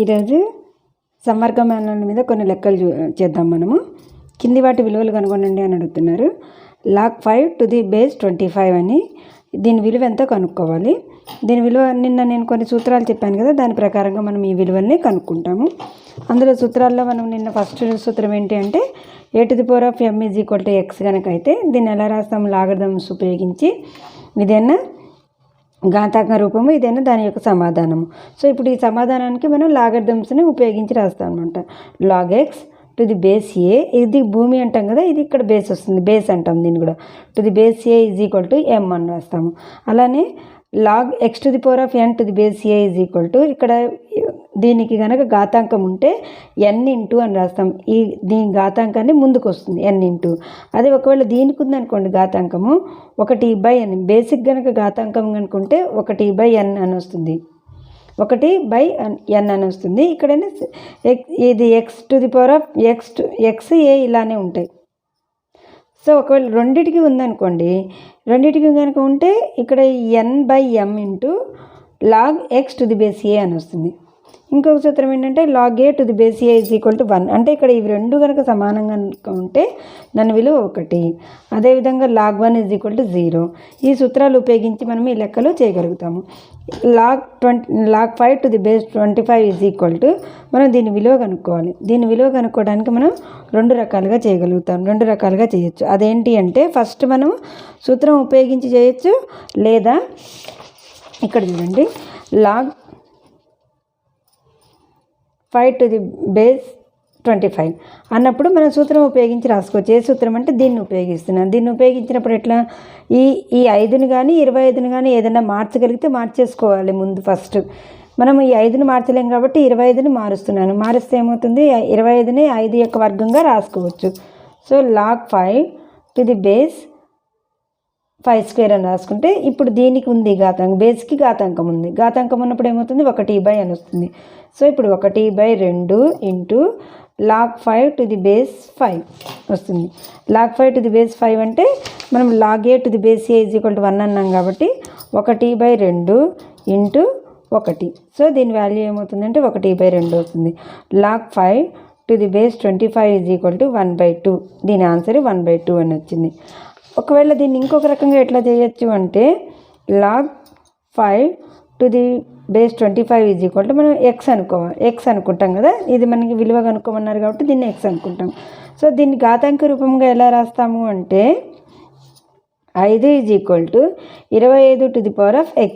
ఈరోజు సమ్మర్గమనాల మీద కొన్ని లెక్కలు చేద్దాం. మనము కింది వాటి విలువలు కనుగొనండి అని అడుగుతున్నారు. log 5 to the base 25 అని దీని విలువ ఎంతో కనుక్కోవాలి. దీని విలువ నిన్న నేను కొన్ని సూత్రాలు చెప్పాను కదా, దాని ప్రకారంగా మనం ఈ విలువల్ని కనుక్కుంటాము. అందులో సూత్రాల్లో మనం నిన్న ఫస్ట్ సూత్రం ఏంటి అంటే a to the power of m is equal to x కనుక అయితే దీన్ని ఎలా రాస్తాము? లాగరిథమ్స్ ఉపయోగించి ఇదేనా ఘాతాంక రూపము, ఇదేనా దాని యొక్క సమాధానము. సో ఇప్పుడు ఈ సమాధానానికి మనం లాగరిథమ్స్ని ఉపయోగించి రాస్తాం అనమాట. log x to the base a, ఇది భూమి అంటాం కదా, ఇది ఇక్కడ బేస్ వస్తుంది, బేస్ అంటాం దీన్ని కూడా. To the base a is equal to m అని రాస్తాము. అలానే log x to the power of n to the base a is equal to, ఇక్కడ దీనికి కనుక ఘాతాంకం ఉంటే n ఇంటూ అని రాస్తాం. దీని ఘాతాంకాన్ని ముందుకు వస్తుంది n ఇంటూ. అదే ఒకవేళ దీనికి ఉందనుకోండి ఘాతాంకము 1/n, బేసిక్ కనుక ఘాతాంకం కనుకుంటే 1/n అని వస్తుంది, 1/n అని వస్తుంది. ఇక్కడైనా ఇది x to the power of x ఏ ఇలానే ఉంటాయి. సో ఒకవేళ రెండిటికి ఉందనుకోండి, రెండిటికి కనుక ఉంటే ఇక్కడ n/m into log x to the base a అని వస్తుంది. ఇంకొక సూత్రం ఏంటంటే log a to the base a is equal to 1. అంటే ఇక్కడ ఇవి రెండు కనుక సమానంగా ఉంటే దాని విలువ 1. అదేవిధంగా log 1 ఈజ్ ఈక్వల్ టు 0. ఈ సూత్రాలు ఉపయోగించి మనం ఈ లెక్కలు చేయగలుగుతాము. log 5 to the base 25 is equal to, మనం దీని విలువ కనుక్కోవాలి. దీని విలువ కనుక్కోవడానికి మనం రెండు రకాలుగా చేయగలుగుతాం, రెండు రకాలుగా చేయొచ్చు. అదేంటి అంటే ఫస్ట్ మనం సూత్రం ఉపయోగించి చేయొచ్చు, లేదా ఇక్కడ చూడండి log 5 టు ది బేస్ 25 అన్నప్పుడు మనం సూత్రం ఉపయోగించి రాసుకోవచ్చు. ఏ సూత్రం అంటే దీన్ని ఉపయోగిస్తున్నాను. దీన్ని ఉపయోగించినప్పుడు ఎట్లా, ఈ 5ని కానీ 25ని కానీ ఏదైనా మార్చగలిగితే మార్చేసుకోవాలి ముందు. ఫస్ట్ మనం ఈ 5ని మార్చలేం కాబట్టి 25ని మారుస్తున్నాను. మారిస్తే ఏమవుతుంది, 25ని 5 యొక్క వర్గంగా రాసుకోవచ్చు. So log 5 to the base 5² అని రాసుకుంటే ఇప్పుడు దీనికి ఉంది ఘాతాంకం, బేస్కి ఘాతాంకం ఉంది. ఘాతాంకం ఉన్నప్పుడు ఏమవుతుంది, 1/n వస్తుంది. సో ఇప్పుడు 1/2 into log 5 to the base 5 వస్తుంది. log 5 టు ది బేస్ 5 అంటే మనం log a to the base a is equal to 1 అన్నాం కాబట్టి 1/2 ఇంటూ 1. సో దీని వాల్యూ ఏమవుతుందంటే 1/2 అవుతుంది. log 5 to the base 25 is equal to 1/2. దీని ఆన్సర్ 1/2 అని వచ్చింది. ఒకవేళ దీన్ని ఇంకొక రకంగా ఎట్లా చేయొచ్చు అంటే log 5 to the base 25 is equal to, మనం x అనుకుంటాం కదా, ఇది మనకి విలువ కనుక్కోమన్నారు కాబట్టి దీన్ని x అనుకుంటాం. సో దీన్ని ఘాతాంక రూపంగా ఎలా రాస్తాము అంటే 5 is equal to 25 to the power of x.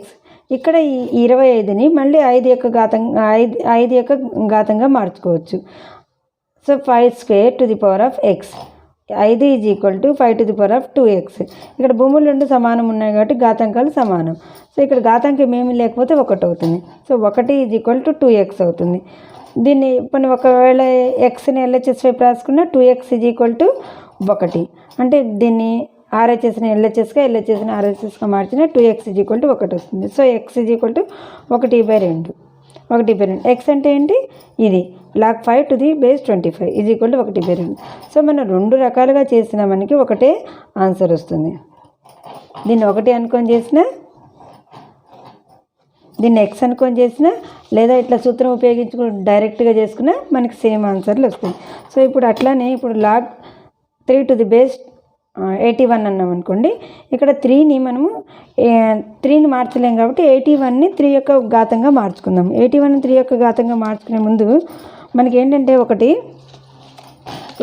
ఇక్కడ ఈ 25ని మళ్ళీ 5 యొక్క ఘాతంగా మార్చుకోవచ్చు. So 5² to the power of x, 5 is equal to 5 to the power of 2x. ఇక్కడ భూములు రెండు సమానం ఉన్నాయి కాబట్టి ఘాతాంకాలు సమానం. సో ఇక్కడ ఘాతాంకం ఏమీ లేకపోతే 1 అవుతుంది. So 1 is equal to 2x అవుతుంది. దీన్ని కొన్ని ఒకవేళ ఎక్స్ని LHS వైపు రాసుకున్న 2x ఈజ్ ఈక్వల్ టు 1. అంటే దీన్ని RHSని LHSగా, LHSని RHSగా మార్చిన 2x ఈజ్ ఈక్వల్ టు 1 వస్తుంది. So x is equal to 1/2. x అంటే ఏంటి, ఇది log 5 to the base 25 is equal to 1/2. So మనం రెండు రకాలుగా చేసినా మనకి ఒకటే ఆన్సర్ వస్తుంది. దీన్ని 1 అనుకొని చేసిన, దీన్ని x అనుకొని చేసిన, లేదా ఇట్లా సూత్రం ఉపయోగించుకుని డైరెక్ట్గా చేసుకున్నా మనకి సేమ్ ఆన్సర్లు వస్తాయి. సో ఇప్పుడు అట్లానే ఇప్పుడు log 3 టు ది బేస్ 81 అన్నాం అనుకోండి. ఇక్కడ 3ని మనము 3ని మార్చలేం కాబట్టి 81ని 3 యొక్క ఘాతంగా మార్చుకుందాం. 81ని 3 యొక్క ఘాతంగా మార్చుకునే ముందు మనకి ఏంటంటే ఒకటి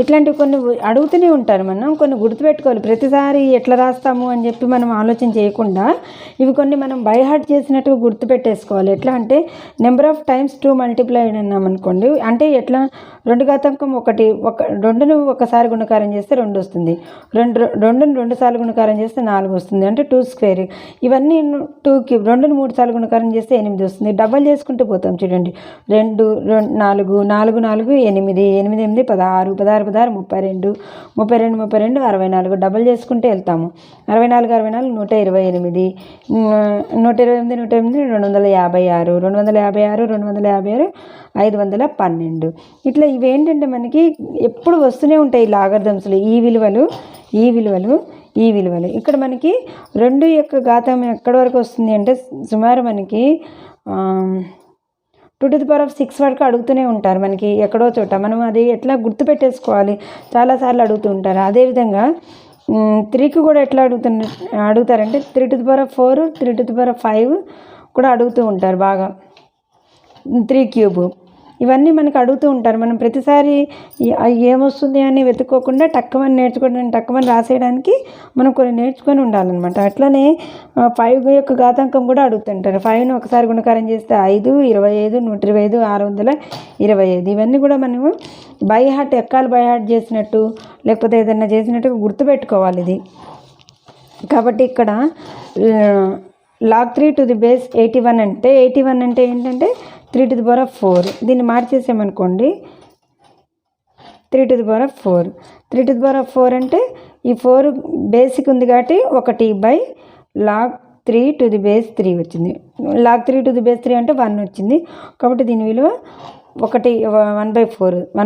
ఇట్లాంటివి కొన్ని అడుగుతూనే ఉంటారు, మనం కొన్ని గుర్తుపెట్టుకోవాలి. ప్రతిసారి ఎట్లా రాస్తాము అని చెప్పి మనం ఆలోచన చేయకుండా ఇవి కొన్ని మనం బై హార్ట్ చేసినట్టుగా గుర్తుపెట్టేసుకోవాలి. ఎట్లా అంటే నెంబర్ ఆఫ్ టైమ్స్ 2 మల్టిప్లైడ్ అన్నాం అనుకోండి, అంటే ఎట్లా 2 ఘాతాంకం 1, 2ను ఒకసారి గుణకారం చేస్తే 2 వస్తుంది, 2ను 2 సార్లు గుణకారం చేస్తే 4 వస్తుంది, అంటే 2². ఇవన్నీ 2కి 2ను 3 సార్లు గుణకారం చేస్తే 8 వస్తుంది. డబల్ చేసుకుంటూ పోతాం చూడండి, 2 4 4 4 8 8 8 16 16 16 32 32 32 64. డబల్ చేసుకుంటే వెళ్తాము. 64 64 128, 128 128 256, 256 256 512. ఇట్లా ఇవేంటంటే మనకి ఎప్పుడు వస్తూనే ఉంటాయి లాగరిథమ్స్లు, ఈ విలువలు ఈ విలువలు ఈ విలువలు. ఇక్కడ మనకి 2 యొక్క ఘాతం ఎక్కడి వరకు వస్తుంది అంటే సుమారు మనకి 2⁶ వరకు అడుగుతూనే ఉంటారు మనకి ఎక్కడో చోట. మనం అది ఎట్లా గుర్తుపెట్టేసుకోవాలి, చాలాసార్లు అడుగుతూ ఉంటారు. అదేవిధంగా 3కి కూడా ఎట్లా అడుగుతారంటే 3⁴, 3⁵ కూడా అడుగుతూ ఉంటారు బాగా. 3³ ఇవన్నీ మనకు అడుగుతూ ఉంటారు. మనం ప్రతిసారి ఏమొస్తుంది అని వెతుక్కోకుండా టక్కుమని నేర్చుకోవడానికి, టక్కుమని రాసేయడానికి మనం కొన్ని నేర్చుకొని ఉండాలన్నమాట. అట్లనే 5 యొక్క ఘాతాంకం కూడా అడుగుతుంటారు. 5ను ఒకసారి గుణకారం చేస్తే 5, 25, 125, 625. ఇవన్నీ కూడా మనము బై హార్ట్, ఎక్కాలు బై హార్ట్ చేసినట్టు లేకపోతే ఏదైనా చేసినట్టు గుర్తుపెట్టుకోవాలి ఇది. కాబట్టి ఇక్కడ log 3⁻81 అంటే 81 అంటే ఏంటంటే 3⁴. దీన్ని మార్చేసామనుకోండి 3⁴. 3⁴ అంటే ఈ 4 బేసిక్ ఉంది కాబట్టి 1/log 3⁻³ వచ్చింది. log 3⁻³ అంటే 1 వచ్చింది. కాబట్టి దీని విలువ 1/4 ×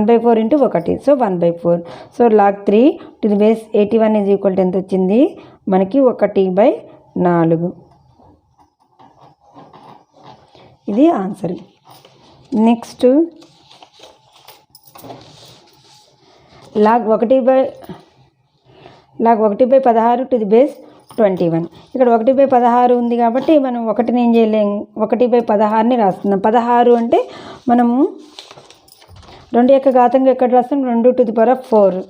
1, సో 1/4. సో log 3⁻81 ఎంత వచ్చింది మనకి 1/4. ఇది ఆన్సర్. Next log 1/16⁻21. ఇక్కడ 1/16 ఉంది కాబట్టి మనం 1ని ఏం చేయలేం, 1/16ని రాస్తున్నాం. 16 అంటే మనము 2 యొక్క ఘాతంగా ఎక్కడ రాస్తాం, 2⁴.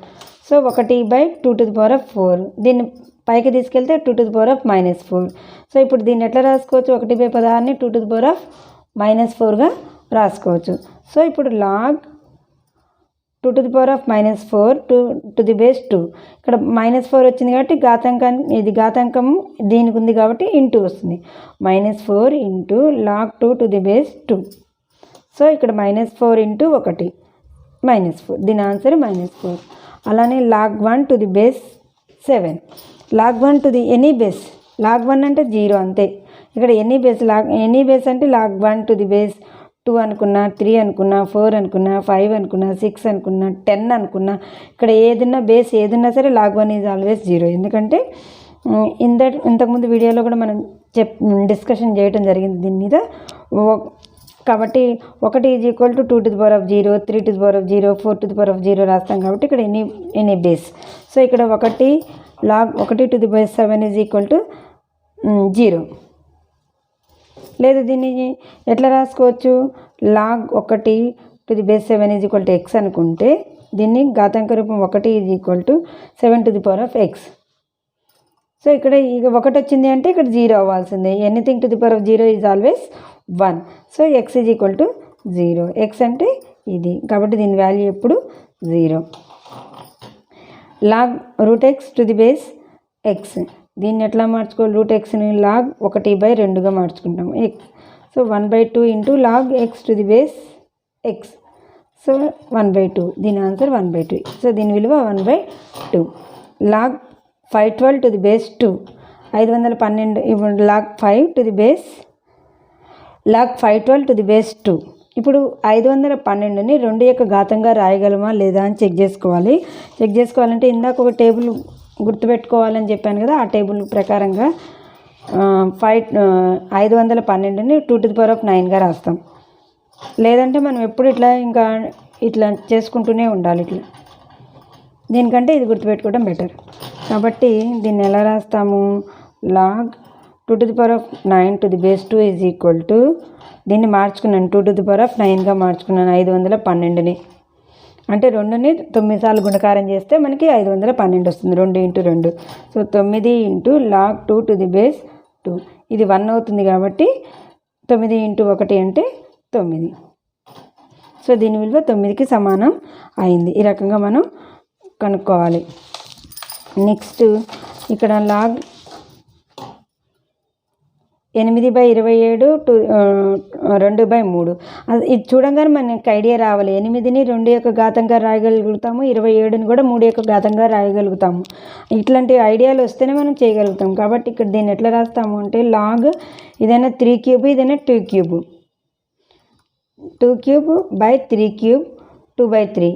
సో 1/2⁴. దీన్ని పైకి తీసుకెళ్తే 2⁻⁻4. సో ఇప్పుడు దీన్ని ఎట్లా రాసుకోవచ్చు, 1/16ని 2⁻⁻4గా రాసుకోవచ్చు. సో ఇప్పుడు log 2⁻⁻4 2 ఇక్కడ -4 వచ్చింది కాబట్టి ఇది ఘాతాంకం దీనికి ఉంది కాబట్టి ఇంటూ వస్తుంది. -4 × log 2⁻². సో ఇక్కడ -4 × 1 -4. దీని ఆన్సర్ -4. అలానే log 1⁻7. log 1 to the any base. log 1 అంటే 0 అంతే. ఇక్కడ ఎనీ బేస్ అంటే log 1⁻2 అనుకున్నా, 3 అనుకున్నా, 4 అనుకున్నా, 5 అనుకున్నా, 6 అనుకున్నా, 10 అనుకున్నా, ఇక్కడ ఏదన్నా బేస్ ఏదన్నా సరే log 1 ఈజ్ ఆల్వేస్ 0. ఎందుకంటే ఇంతకుముందు వీడియోలో కూడా మనం డిస్కషన్ చేయడం జరిగింది దీని మీద. కాబట్టి 1 = 2⁻0, 3⁻0, 4⁻0 రాస్తాం కాబట్టి ఇక్కడ ఎనీ బేస్. సో ఇక్కడ log 1⁻7 = 0. లేదా దీన్ని ఎట్లా రాసుకోవచ్చు, log 1⁻7 x అనుకుంటే దీన్ని ఘాతాంక రూపం 1 = 7⁻x. సో ఇక్కడ 1 వచ్చింది అంటే ఇక్కడ 0 అవ్వాల్సిందే. Anything to the power of 0 is always 1. So x = 0. x అంటే ఇది కాబట్టి దీని వాల్యూ ఎప్పుడు 0. log √x⁻x. దీన్ని ఎట్లా మార్చుకోవాలి, √xని log 1/2గా మార్చుకుంటాం x. So 1/2 × log x⁻x. So 1/2. దీని ఆన్సర్ 1/2. సో దీని విలువ 1/2. log 512⁻2 512. ఇప్పుడు log 512⁻2. ఇప్పుడు 512ని 2 యొక్క ఘాతంగా రాయగలమా లేదా అని చెక్ చేసుకోవాలంటే ఇందాక ఒక టేబుల్ గుర్తుపెట్టుకోవాలని చెప్పాను కదా, ఆ టేబుల్ ప్రకారంగా 512ని 2⁹ రాస్తాం. లేదంటే మనం ఎప్పుడు ఇట్లా చేసుకుంటూనే ఉండాలి. దీనికంటే ఇది గుర్తుపెట్టుకోవడం బెటర్. కాబట్టి దీన్ని ఎలా రాస్తాము, log 2⁹ దీన్ని మార్చుకున్నాను, 2⁹గా మార్చుకున్నాను 512ని. అంటే 2ని 9 సార్లు గుణకారం చేస్తే మనకి 512 వస్తుంది, 2 × 2. So 9 × log 2⁻2. ఇది 1 అవుతుంది కాబట్టి 9 × 1 అంటే 9. సో దీని విలువ 9కి సమానం అయింది. ఈ రకంగా మనం కనుక్కోవాలి. నెక్స్ట్ ఇక్కడ log 8/27 2/3. ఇది చూడంగానే మనకి ఐడియా రావాలి. 8ని 2 యొక్క ఘాతంగా రాయగలుగుతాము, 27ని కూడా 3 యొక్క ఘాతంగా రాయగలుగుతాము. ఇట్లాంటి ఐడియాలు వస్తేనే మనం చేయగలుగుతాం. కాబట్టి ఇక్కడ దీన్ని ఎట్లా రాస్తాము అంటే log ఇదైనా 3³ ఇదైనా 2³. 2³/3³ 2/3.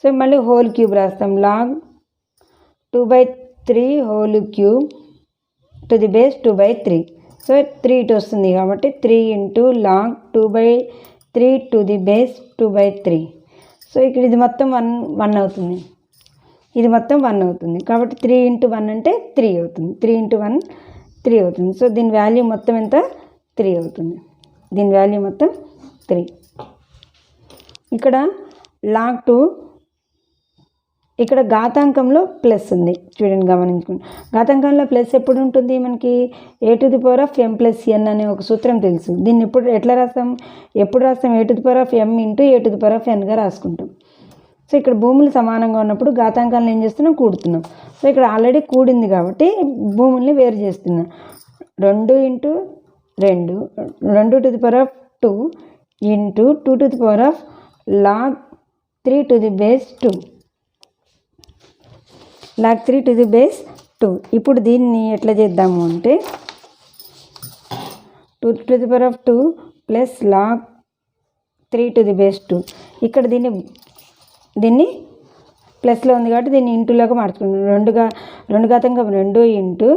సో మళ్ళీ హోల్ క్యూబ్ రాస్తాం, log 2/3³ ⁻2/3. సో 3 ఇటు వస్తుంది కాబట్టి 3 × log 2/3 3 to the base 2/3. So ఇక్కడ ఇది మొత్తం 1 అవుతుంది, ఇది మొత్తం 1 అవుతుంది. కాబట్టి 3 × 1 అంటే 3 అవుతుంది. 3 × 1 3 అవుతుంది. సో దీని వాల్యూ మొత్తం ఎంత? 3 అవుతుంది. దీని వాల్యూ మొత్తం 3. ఇక్కడ log 2, ఇక్కడ ఘాతాంకంలో ప్లస్ ఉంది, చూడండి గమనించుకోండి. ఘాతాంకంలో ప్లస్ ఎప్పుడు ఉంటుంది? మనకి a⁴m + n అనే ఒక సూత్రం తెలుసు. దీన్ని ఎప్పుడు ఎట్లా రాస్తాం? ఎప్పుడు రాస్తాం? a⁴m × a⁴n రాసుకుంటాం. సో ఇక్కడ భూములు సమానంగా ఉన్నప్పుడు ఘాతాంకాలను ఏం చేస్తున్నాం? కూడుతున్నాం. సో ఇక్కడ ఆల్రెడీ కూడింది కాబట్టి భూముల్ని వేరు చేస్తున్నాం. 2 × 2 2⁴2 × 2⁴ log 3 to the base 2. log 3 to the base 2. ఇప్పుడు దీన్ని ఎట్లా చేద్దాము అంటే 2⁴2 plus log 3 to the base 2. ఇక్కడ దీన్ని ప్లస్లో ఉంది కాబట్టి దీన్ని ఇంటూలోకి మార్చుకుంటాం. 2 ఘాతాంకం 2 ×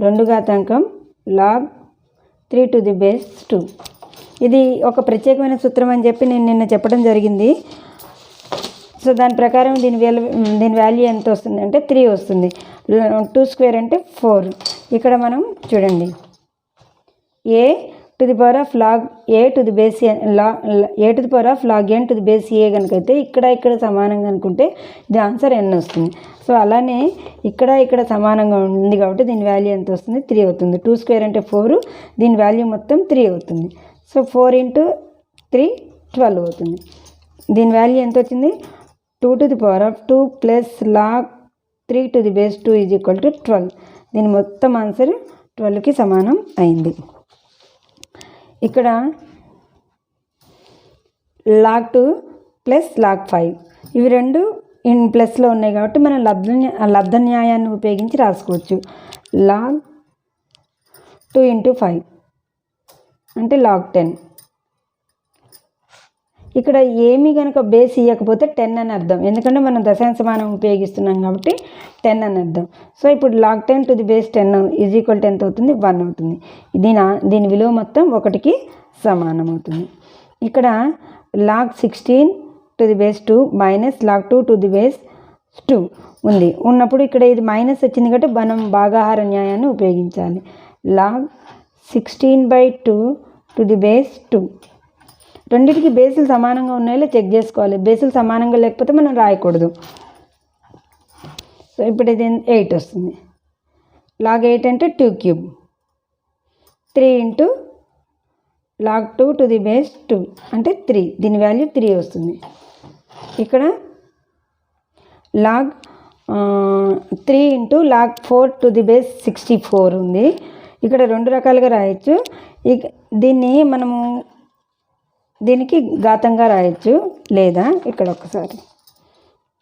2 ఘాతాంకం log 3 to the base 2. ఇది ఒక ప్రత్యేకమైన సూత్రం అని చెప్పి నేను నిన్న చెప్పడం జరిగింది. సో దాని ప్రకారం దీని వాల్యూ ఎంత వస్తుంది అంటే 3 వస్తుంది. 2² అంటే 4. ఇక్కడ మనం చూడండి a⁴ log a to the base a⁴ log n to the base a కనుకైతే ఇక్కడ సమానంగా అనుకుంటే ఇది ఆన్సర్ n వస్తుంది. సో అలానే ఇక్కడ సమానంగా ఉంది కాబట్టి దీని వాల్యూ ఎంత వస్తుంది? 3 అవుతుంది. 2² అంటే 4, దీని వాల్యూ మొత్తం 3 అవుతుంది. సో 4 × 3 12 అవుతుంది. దీని వాల్యూ ఎంత వచ్చింది? 2⁴2 plus log 3 to the base 2 = 12. దీని మొత్తం ఆన్సర్ 12కి సమానం అయింది. ఇక్కడ log 2 ప్లస్ log 5 ఇవి రెండు ప్లస్లో ఉన్నాయి కాబట్టి మనం లబ్ధ న్యాయాన్ని ఉపయోగించి రాసుకోవచ్చు. log 2 × 5 అంటే log 10. ఇక్కడ ఏమి కనుక బేస్ ఇవ్వకపోతే 10 అని అర్థం, ఎందుకంటే మనం దశాంశమానం ఉపయోగిస్తున్నాం కాబట్టి 10 అని అర్థం. సో ఇప్పుడు log 10 to the base 10 = ఎంత అవుతుంది? 1 అవుతుంది. దీని విలువ మొత్తం 1కి సమానం అవుతుంది. ఇక్కడ log 16 to the base 2 minus log 2 to the base 2 ఉన్నప్పుడు ఇక్కడ ఇది మైనస్ వచ్చింది కాబట్టి మనం భాగాహార న్యాయాన్ని ఉపయోగించాలి. log 16/2 to the base 2. రెండింటికి బేసులు సమానంగా ఉన్నాయో చెక్ చేసుకోవాలి. బేసులు సమానంగా లేకపోతే మనం రాయకూడదు. సో ఇప్పుడు ఇది 8 వస్తుంది. log 8 అంటే 2³ 3 × log 2 to the base 2 అంటే 3. దీని వాల్యూ 3 వస్తుంది. ఇక్కడ log 3 × log 4 to the base 64 ఉంది. ఇక్కడ రెండు రకాలుగా రాయొచ్చు. దీన్ని మనము దీనికి ఘాతంగా రాయొచ్చు, లేదా ఇక్కడ ఒకసారి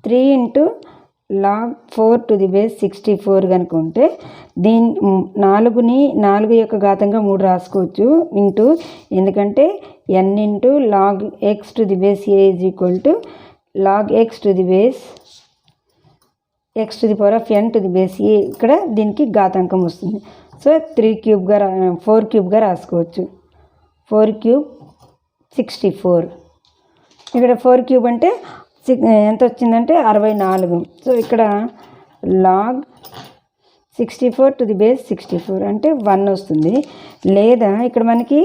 3 × log 4 to the base 64 కనుక ఉంటే 4 యొక్క ఘాతంగా 3 రాసుకోవచ్చు. ఎందుకంటే n × log x to the base a = log x to the base x to the power of n to the base a. ఇక్కడ దీనికి ఘాతాంకం వస్తుంది. సో 4³ రాసుకోవచ్చు. 4³ 64. ఇక్కడ 4³ అంటే ఎంత వచ్చిందంటే 64. సో ఇక్కడ log 64 to the base 64 అంటే 1 వస్తుంది. లేదా ఇక్కడ మనకి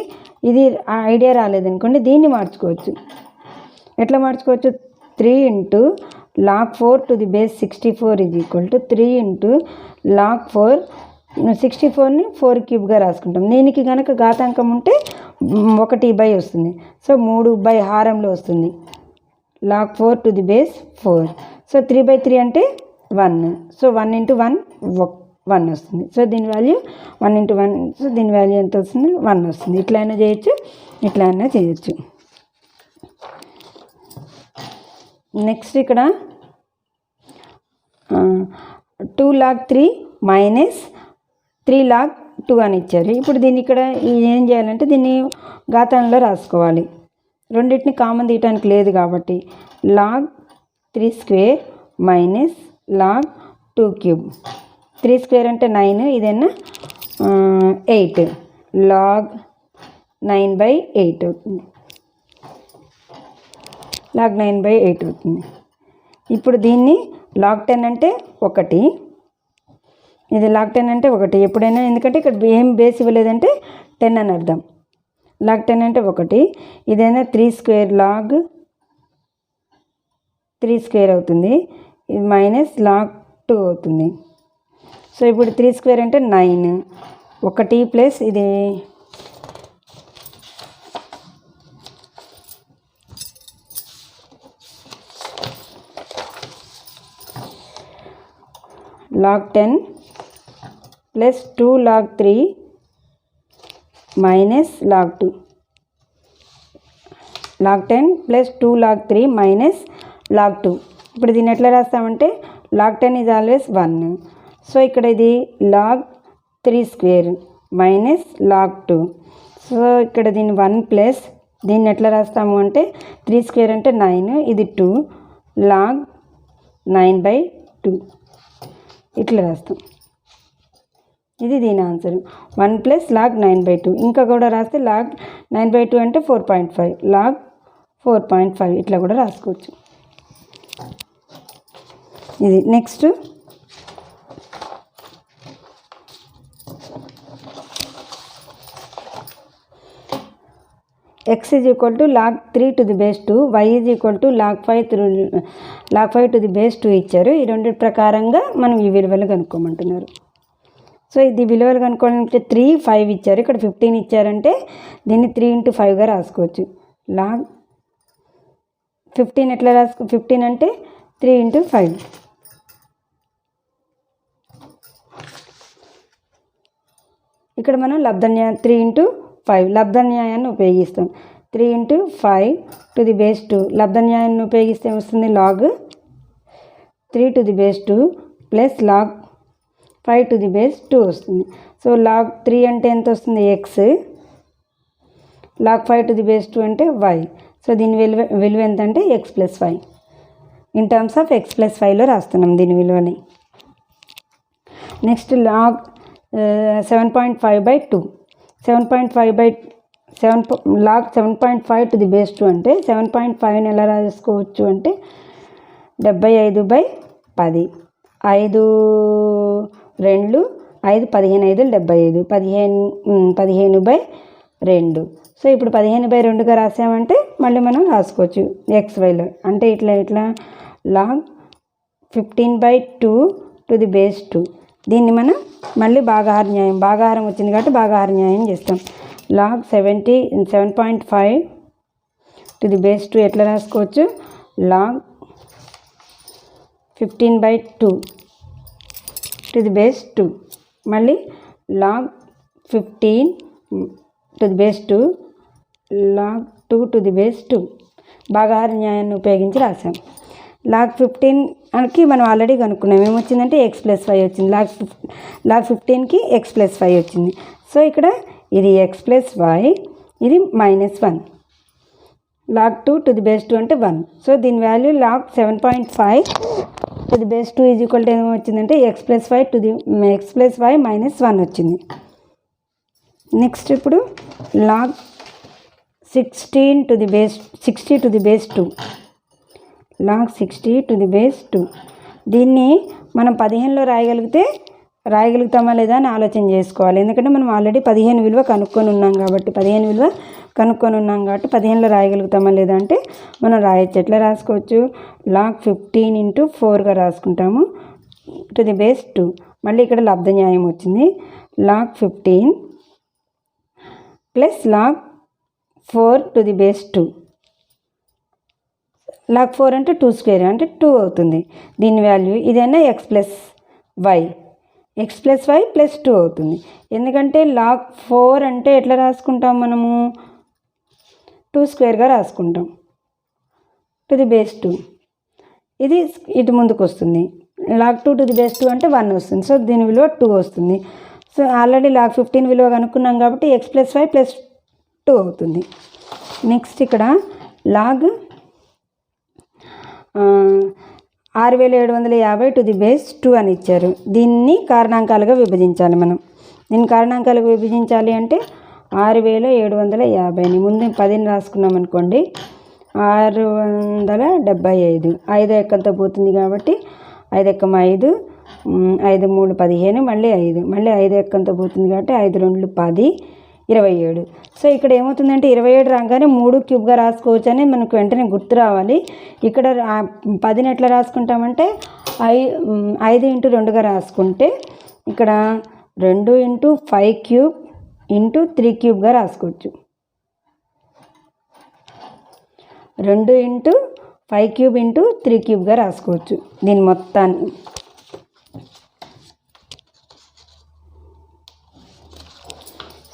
ఇది ఐడియా రాలేదనుకోండి, దీన్ని మార్చుకోవచ్చు. ఎట్లా మార్చుకోవచ్చు? 3 × log 4 to the base 64 = 3 × log 4 64ని 4³ రాసుకుంటాం. దీనికి కనుక ఘాతాంకం ఉంటే 1/, వస్తుంది. సో 3 హారంలో వస్తుంది. log 4 to the base 4. So 3/3 అంటే 1. సో 1 × 1 1 వస్తుంది. సో దీని వాల్యూ 1 × 1. సో దీని వాల్యూ ఎంత వస్తుంది? 1 వస్తుంది. ఇట్లా అయినా చేయొచ్చు, ఇట్లా అయినా చేయొచ్చు. నెక్స్ట్ ఇక్కడ 2 log 3 మైనస్ 3 log 2 అని ఇచ్చారు. ఇప్పుడు దీన్ని ఇక్కడ ఏం చేయాలంటే దీన్ని ఘాతంలో రాసుకోవాలి. రెండింటిని కామన్ తీయటానికి లేదు కాబట్టి log 3² మైనస్ log 2³ 3² అంటే 9, ఇదన్నా 8 log 9/8 అవుతుంది. లాగ్ 9/8 అవుతుంది. ఇప్పుడు దీన్ని లాగ్ 10 అంటే 1, ఇది లాగ్ 10 అంటే 1 ఎప్పుడైనా, ఎందుకంటే ఇక్కడ ఏం బేస్ ఇవ్వలేదంటే 10 అని అర్థం. లాగ్ 10 అంటే 1, ఇదైనా 3² లాగ్ 3² అవుతుంది, ఇది మైనస్ లాగ్ 2 అవుతుంది. సో ఇప్పుడు 3² అంటే 9, 1 ప్లస్ ఇది log 10 plus 2 log 3 minus log 2, log 10 plus 2 log 3 minus log 2. ఇప్పుడు దీన్ని ఎట్లా రాస్తామంటే లాగ్ 10 ఈజ్ ఆల్వేస్ 1. సో ఇక్కడ ఇది లాగ్ 3² మైనస్ లాగ్ 2. సో ఇక్కడ దీన్ని 1 ప్లస్ దీన్ని ఎట్లా రాస్తాము అంటే 3² అంటే 9, ఇది 2 లాగ్ 9/2 ఇట్లా రాస్తాం. ఇది దీని ఆన్సర్ 1 ప్లస్ లాగ్ 9/2. ఇంకా కూడా రాస్తే లాగ్ 9/2 అంటే 4.5, లాగ్ 4.5 ఇట్లా కూడా రాసుకోవచ్చు. ఇది next x is equal to log 3 to the base 2, y is equal to log 5 to the base 2 ఇచ్చారు. ఈ రెండు ప్రకారంగా మనం ఈ విలువలు కనుక్కోమంటున్నారు. సో ఇది విలువలు కనుక్కోవాలంటే 3, 5 ఇచ్చారు, ఇక్కడ 15 ఇచ్చారంటే దీన్ని 3 × 5గా రాసుకోవచ్చు. లాగ్ 15 ఎట్లా 15 అంటే 3 × 5. ఇక్కడ మనం లబ్ధన్యాయం 3 × 5 లబ్ధన్యాయాన్ని ఉపయోగిస్తాం. 3 × 5 to the base 2 లబ్ధన్యాయాన్ని ఉపయోగిస్తే వస్తుంది log 3 to the base 2 plus log 5 to the base 2 వస్తుంది. సో లాగ్ 3 అంటే ఎంత వస్తుంది x, log 5 to the base 2 అంటే y. సో దీని విలువ ఎంత అంటే x + 5. In terms of x + 5లో రాస్తున్నాం దీని విలువని. Next log 7.5/2 log 7.5 to the base 2 అంటే 7.5ని ఎలా రాసుకోవచ్చు అంటే 75/10, 5 2 5 15 5 75 15/2. సో ఇప్పుడు 15/2గా రాసామంటే మళ్ళీ మనం రాసుకోవచ్చు xyలో. అంటే ఇట్లా లాగ్ 15/2 to the base 2. దీన్ని మనం మళ్ళీ భాగాహారం వచ్చింది కాబట్టి భాగాహారన్యాయం చేస్తాం. లాగ్ 7.5 to the base 2 ఎట్లా రాసుకోవచ్చు, లాగ్ 15/2 to the base 2, మళ్ళీ log 15 to the base 2 log 2 to the base 2 భాగాహారన్యాయాన్ని ఉపయోగించి రాసాం. లాగ్ 15కి మనం ఆల్రెడీ కనుక్కున్నాం, ఏమొచ్చిందంటే x + 5 వచ్చింది. లాగ్ 15కి x + 5 వచ్చింది. సో ఇక్కడ ఇది x + y, ఇది -1. లాగ్ 2 to the base 2 అంటే 1. సో దీని value log 7.5 to the base 2 = ఏమొచ్చిందంటే x + y -1 వచ్చింది. నెక్స్ట్ ఇప్పుడు log 60 to the base 2 log 60 to the base 2. దీన్ని మనం 15లో రాయగలుగుతామా లేదా అని ఆలోచన చేసుకోవాలి. ఎందుకంటే మనం ఆల్రెడీ 15 విలువ కనుక్కొని ఉన్నాం కాబట్టి 15లో రాయగలుగుతామా లేదా అంటే మనం రాయొచ్చు. ఎట్లా రాసుకోవచ్చు, లాగ్ 15 × 4గా రాసుకుంటాము to the base 2. మళ్ళీ ఇక్కడ లబ్ధన్యాయం వచ్చింది, log 15 plus log 4 to the base 2. Log 4 అంటే 2² అంటే 2 అవుతుంది. దీని వాల్యూ ఇదైనా x + y + 2 అవుతుంది. ఎందుకంటే లాగ్ 4 అంటే ఎట్లా రాసుకుంటాం మనము, 2² రాసుకుంటాం to the base 2. ఇది ఇటు ముందుకు వస్తుంది. లాగ్ 2 to the base 2 అంటే 1 వస్తుంది. సో దీని విలువ 2 వస్తుంది. సో ఆల్రెడీ లాగ్ 15 విలువ కనుక్కున్నాం కాబట్టి x + y + 2 అవుతుంది. నెక్స్ట్ ఇక్కడ లాగ్ 6750 to the base 2 అని ఇచ్చారు. దీన్ని కారణాంకాలుగా విభజించాలి. దీన్ని కారణాంకాలుగా విభజించాలి అంటే 6750ని ముందు 10ని రాసుకున్నాం అనుకోండి, 675. 5 ఎక్కంతో పోతుంది కాబట్టి 5 ఎక్కం 5, 5 3 15, మళ్ళీ 5, మళ్ళీ 5 ఎక్కంతో పోతుంది కాబట్టి 5 2 10, 27. సో ఇక్కడ ఏమవుతుందంటే 27 రాగానే 3 క్యూబ్గా రాసుకోవచ్చు అని మనకు వెంటనే గుర్తు రావాలి. ఇక్కడ 10ని ఎట్లా రాసుకుంటామంటే 5 ఇంటూ 2గా రాసుకుంటే ఇక్కడ 2 ఇంటూ 5 క్యూబ్ ఇంటూ 3 క్యూబ్గా రాసుకోవచ్చు. 2 ఇంటూ 5 క్యూబ్ ఇంటూ 3 క్యూబ్గా రాసుకోవచ్చు దీని మొత్తాన్ని.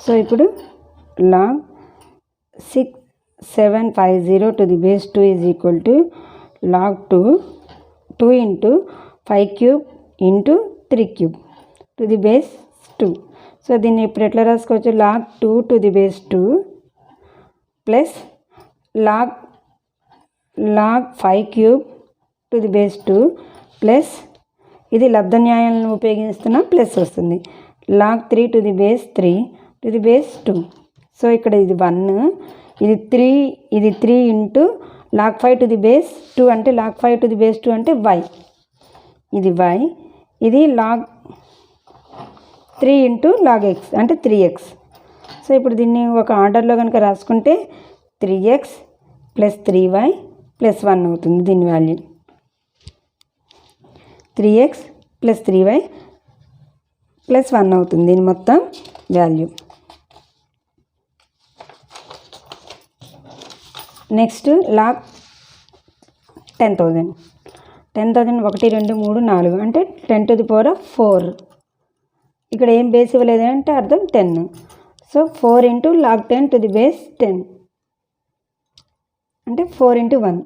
సో ఇప్పుడు log 6750 to the base 2 is equal to log 2 into 5 cube into 3 cube to the base 2. So దీన్ని ఇప్పుడు ఎట్లా రాసుకోవచ్చు, log 2 to the base 2 plus log 5 cube to the base 2 plus ఇది లబ్ధ న్యాయాలను ఉపయోగిస్తున్నా plus వస్తుంది log 3 to the base 3 to the base 2. So ఇక్కడ ఇది 1, ఇది 3 into log 5 to the base 2 అంటే log 5 to the base 2 అంటే y, ఇది y, ఇది log 3 into log x అంటే 3x. సో ఇప్పుడు దీన్ని ఒక ఆర్డర్లో కనుక రాసుకుంటే 3x ప్లస్ 3y ప్లస్ 1 అవుతుంది దీని value. 3x plus 3y plus 1 అవుతుంది దీని మొత్తం వాల్యూ. నెక్స్ట్ log 10,000 1 2 3 4 అంటే 10 to the power of 4. ఇక్కడ ఏం బేస్ ఇవ్వలేదు అంటే అర్థం 10. So 4 into log 10 to the base 10 అంటే 4 ఇంటూ 1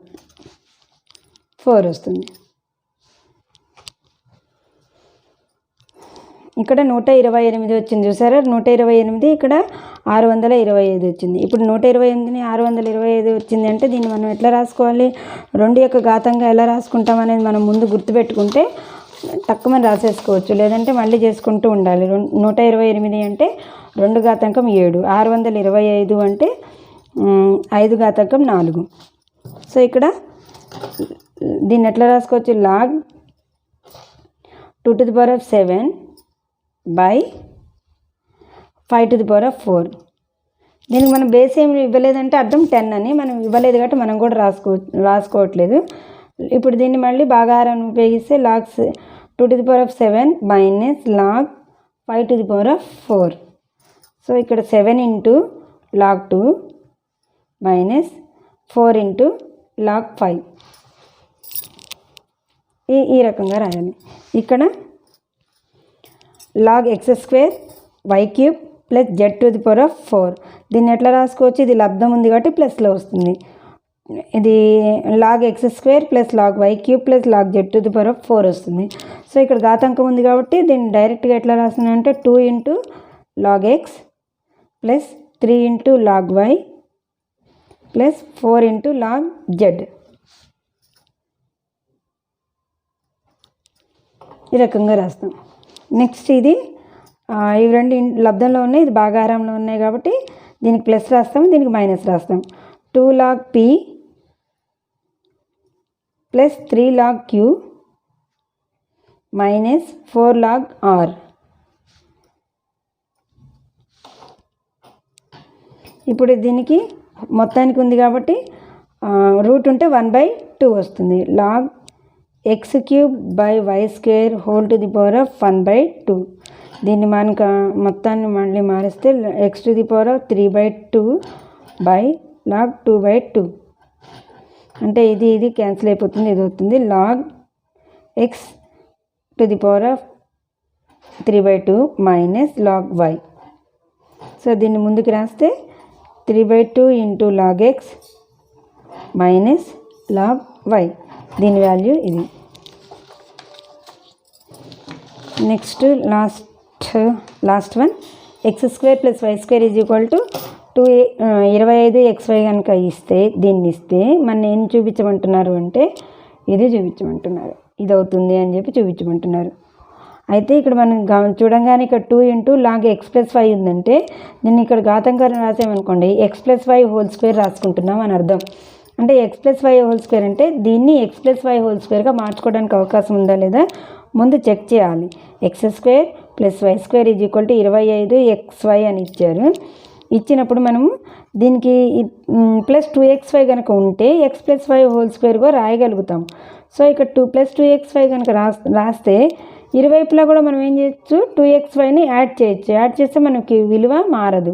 4 వస్తుంది. ఇక్కడ 128 వచ్చింది చూసారా, 128, ఇక్కడ 625 వచ్చింది. ఇప్పుడు 128ని 625 వచ్చింది అంటే దీన్ని మనం ఎట్లా రాసుకోవాలి, 2 యొక్క ఘాతంగా ఎలా రాసుకుంటాం అనేది మనం ముందు గుర్తుపెట్టుకుంటే తక్కువ రాసేసుకోవచ్చు, లేదంటే మళ్ళీ చేసుకుంటూ ఉండాలి. 128 అంటే 2 ఘాతాంకం 7, 625 అంటే 5 ఘాతాంకం 4. సో ఇక్కడ దీన్ని ఎట్లా రాసుకోవచ్చు, log 2 to the power of 7 by 5 to the power of 4. దీనికి మనం బేస్ ఏమి ఇవ్వలేదంటే అర్థం 10 అని, మనం ఇవ్వలేదు కాబట్టి మనం కూడా రాసుకోవట్లేదు. ఇప్పుడు దీన్ని మళ్ళీ భాగాహారాన్ని ఉపయోగిస్తే log 2 to the power of 7 minus log 5 to the power of 4. So ఇక్కడ 7 into log 2 minus 4 into log 5 ఈ రకంగా రాయాలి. ఇక్కడ log x square y cube plus z to the power of 4. దీన్ని ఎట్లా రాసుకోవచ్చు, ఇది లబ్ధం ఉంది కాబట్టి ప్లస్లో వస్తుంది. ఇది log x square plus log y cube plus log z to the power of 4 వస్తుంది. సో ఇక్కడ ఘాతాంకం ఉంది కాబట్టి దీన్ని డైరెక్ట్గా ఎట్లా రాస్తున్నానంటే 2 into log x plus 3 into log y plus 4 into log z ఈ రకంగా రాస్తాం. నెక్స్ట్ ఇది ఇవి రెండు లబ్ధంలో ఉన్నాయి, ఇది భాగాహారంలో ఉన్నాయి కాబట్టి దీనికి ప్లస్ రాస్తాం, దీనికి మైనస్ రాస్తాం. 2 log p plus 3 log q minus 4 log r. ఇప్పుడు దీనికి మొత్తానికి ఉంది కాబట్టి రూట్ ఉంటే 1/2 వస్తుంది. log x cube by y square whole to the power of 1/2. దీన్ని మనకు మొత్తాన్ని మళ్ళీ మారిస్తే x to the power of 3/2 by log 2/2 అంటే ఇది క్యాన్సిల్ అయిపోతుంది, ఇది అవుతుంది log x to the power of 3/2 minus log y. So దీన్ని ముందుకు రాస్తే 3/2 into log x minus log y, దీని వాల్యూ ఇది. Next last one x square plus y square is equal to 25xy కనుక దీన్ని ఇస్తే మన ఏం చూపించమంటున్నారు అంటే ఇది చూపించమంటున్నారు, ఇది అవుతుంది అని చెప్పి చూపించమంటున్నారు. అయితే ఇక్కడ మనం చూడంగానే ఇక్కడ 2 into log x plus y ఉందంటే దీన్ని ఇక్కడ ఘాతాంకారం రాసామనుకోండి x plus y whole square రాసుకుంటున్నాం అని అర్థం. అంటే x plus y whole square అంటే దీన్ని ఎక్స్ ప్లస్ వై హోల్ స్క్వేర్గా మార్చుకోవడానికి అవకాశం ఉందా లేదా ముందు చెక్ చేయాలి. X square plus y square is equal to 25 XY అని ఇచ్చారు. ఇచ్చినప్పుడు మనము దీనికి ప్లస్ 2XY కనుక ఉంటే ఎక్స్ ప్లస్ వై హోల్ స్క్వేర్గా రాయగలుగుతాం. సో ఇక్కడ 2 + 2XY కనుక రాస్తే ఇరువైపులా కూడా మనం ఏం చేయొచ్చు, 2XYని యాడ్ చేయొచ్చు. యాడ్ చేస్తే మనకి విలువ మారదు.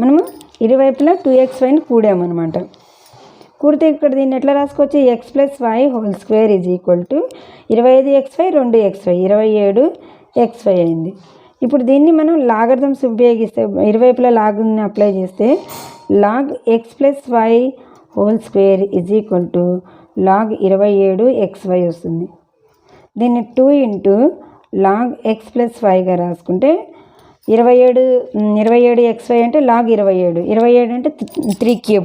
మనము ఇరువైపులా 2XYని కూడామన్నమాట. కూడితే ఇక్కడ దీన్ని ఎట్లా రాసుకోవచ్చు, x plus y whole square is equal to 25XY 2XY 27XY అయింది. ఇప్పుడు దీన్ని మనం లాగరిథమ్స్ ఉపయోగిస్తే ఇరువైపులా లాగ్ని అప్లై చేస్తే log x plus y whole square is equal to log 27XY వస్తుంది. దీన్ని 2 × లాగ్ ఎక్స్ ప్లస్ వైగా రాసుకుంటే 27XY అంటే లాగ్ 27 అంటే 3³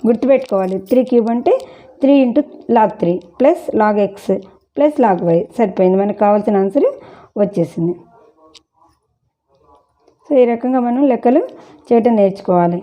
గుర్తుపెట్టుకోవాలి. 3³ అంటే 3 × log 3 plus log x plus log y సరిపోయింది. మనకు కావాల్సిన ఆన్సర్ వచ్చేసింది. సో ఈ రకంగా మనం లెక్కలు చేయటం నేర్చుకోవాలి.